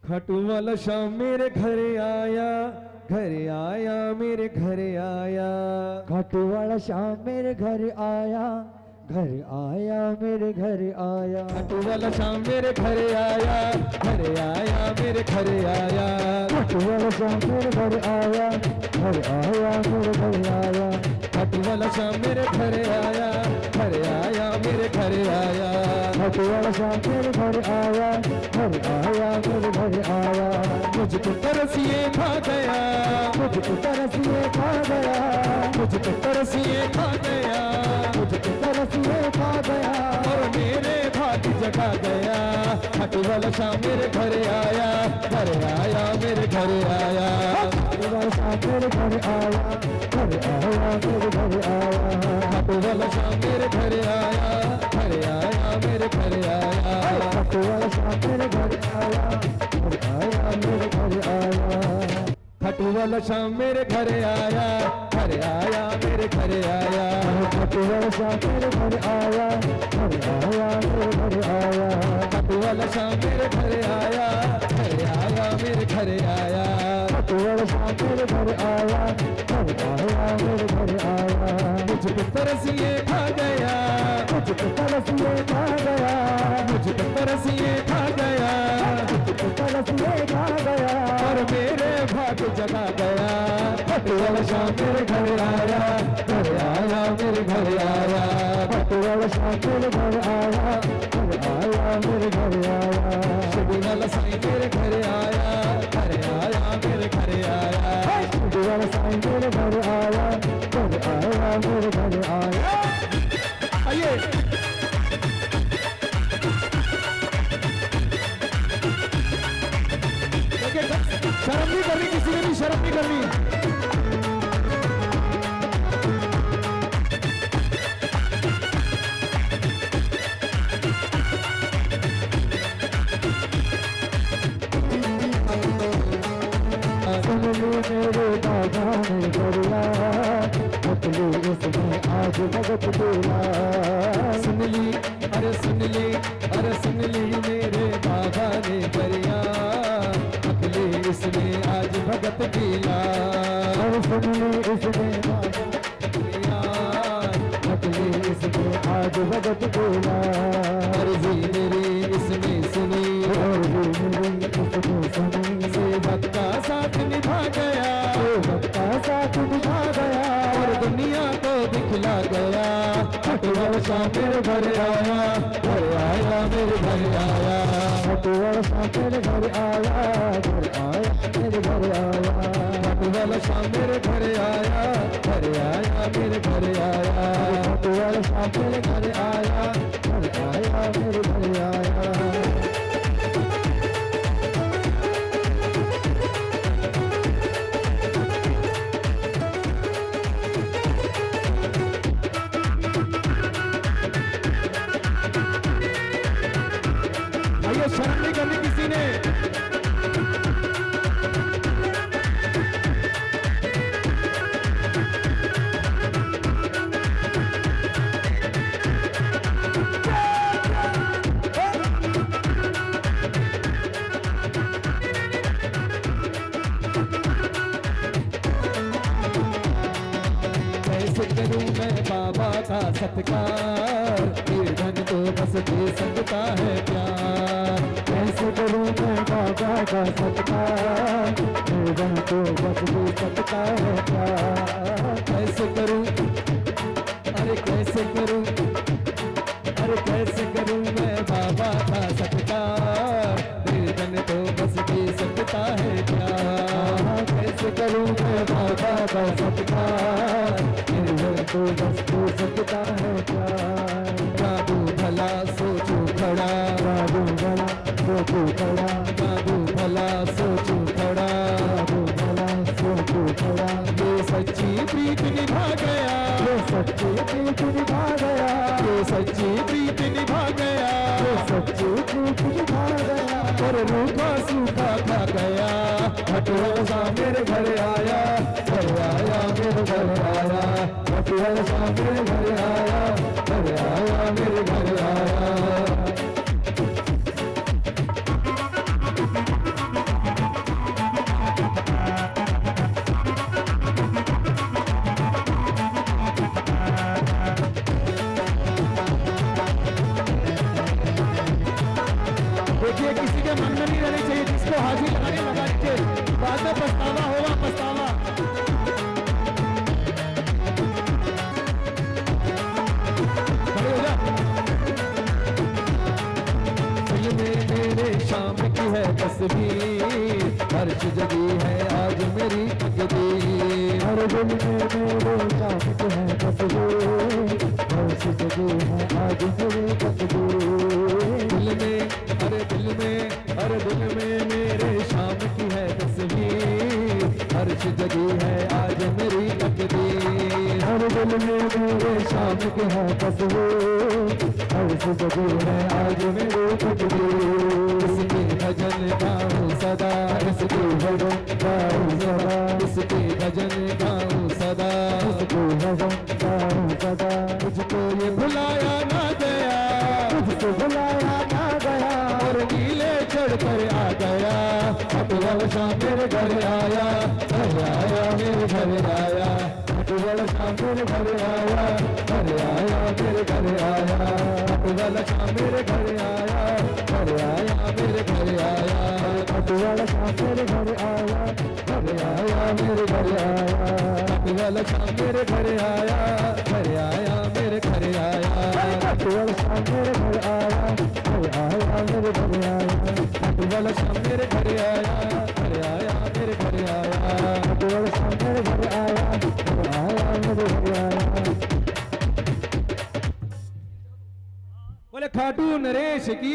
खाटू वाला शाम मेरे घर आया मेरे घर आया। खाटू वाला शाम मेरे घर आया मेरे घर आया। खाटू वाला शाम मेरे घर आया मेरे घर आया। खाटू वाला शाम मेरे घर आया मेरे घर आया। खाटू वाला शाम मेरे घर आया मेरे घर आया। खाटू वाला शाम मेरे घर आया मेरे घर आया। मुझको तरसिए खा गया, मुझको तरसिए खा गया, मुझको तरसिए खा गया, मुझको तरसिए खा गया, और मेरे भाग जगा गया। खाटू वाला शाम मेरे घर आया मेरे घर आया। खाटू वाला शाम मेरे घर आया मेरे घर आया। खाटू वाला शाम मेरे घर आया मेरे घर आया। खाटू वाला शाम मेरे घर आया मेरे घर आया। खाटू वाला शाम मेरे घर आया मेरे घर आया। खाटू वाला शाम मेरे घर आया मेरे घर आया। खाटू वाला शाम मेरे घर आया मेरे घर आया। खाटू वाला शाम मेरे घर आया मेरे घर आया। मुझको तरसिए खा गया, मुझको तरसिए खा गया, मुझको तरसिए खा गया, मुझको तरसिए खा गया, और मेरे भाग जगा गया। खाटू वाला शाम मेरे घर आया मेरे घर आया। खाटू वाला शाम मेरे घर आया मेरे घर आया। शिबू वाला साईं मेरे घर आया मेरे घर आया। शिबू वाला साईं मेरे घर आया मेरे घर आया। आइए शर्म नहीं करनी, किसी ने भी शर्म नहीं करनी। सुन ली मेरे दादा ने गरिया, पतली इसमें आज भगत बोला। सुन ली सुन ली सुन ली मेरे बाबा ने गरिया, अगले इसने आज भगत दिला। और सुन ली इसमें पतली इसमें आज भगत बोला। अर्जी मेरी इसने सुनी, और भी मेरी इसमें सुनी, सेवक का साथ निभा गया, सेवक का साथ निभा गया, और दुनिया को दिखला गया। खाटू वाला शाम मेरे घर आया मेरे घर आया। खाटू वाला शाम मेरे घर आया मेरे घर आया। खाटू वाला शाम मेरे घर आया मेरे घर आया। खाटू वाला शाम मेरे घर आया मेरे घर आया। भैया शर्म नहीं करनी किसी ने। कैसे करूं मैं बाबा का सत्कार, निर्धन तो बस दे सकता है प्यार। कैसे करूं मैं बाबा का सत्कार, निर्धन तो बस दे सकता है प्यार। कैसे करूं कैसे करूं कैसे करूं मैं बाबा का सत्कार, निर्धन तो बस दे सकता है प्यार। कैसे करूं मैं बाबा का सत्कार, निर्धन तो बस दे सकता है प्यार। जादू भला सोचू खड़ा, जादू भला सोचू खड़ा, जादू भला सोचू खड़ा, जादू भला सोचू खड़ा। ये सच्ची प्रीत निभा गया, ये सच्ची प्रीत निभा गया, ये सच्ची प्रीत निभा गया, ये सच्ची प्रीत निभा गया, और रूखा सूखा खा गया। खाटू वाला शाम मेरे घर आया मेरे घर आया। खाटू वाला शाम मेरे घर आया मेरे घर आया। के मन में नहीं रहनी चाहिए, जिसको हाजिर लगानी लगा लीजिए, बाद में पछतावा होगा, पछतावा। खड़े हो जा। दिल में मेरे शाम की है तस्वीर, हर्ष जगी है आज मेरी तकदीर। हर दिल में मेरे शाम की है तस्वीर, हर्ष जगी है आज मेरी तकदीर। दिल में हर दिल में मेरे शाम की है तस्वीर, हर्ष जगी है आज मेरी तकदीर। हर दिल में मेरे शाम की है तस्वीर, हर्ष जगी है आज मेरी तकदीर। इसके भजन गाऊं सदा, इसके भजन गाऊं सदा, इसके भजन गाऊं सदा, इसके भजन गाऊं सदा। मुझको ये भुलाया ना गया, तुझको बुलाया ना गया, और नीले चढ़ कर आ गया। अकबर शाह मेरे घर आया, घर आया मेरे घर आया। अकबर शाह मेरे घर आया, घर आया मेरे घर आया। अकबर शाह मेरे घर आया, घर आया मेरे घर आया। अकबर शाह मेरे घर आया, घर आया मेरे घर आया। अकबर शाह मेरे घर आया, घर आया मेरे घर आया। अकबर शाह मेरे घर आया, घर आया मेरे घर आया। अकबर शाह मेरे घर आया, घर आया मेरे घर आया। अकबर शाह मेरे घर आया, घर आया मेरे घर आया। बोले खाटू नरेश की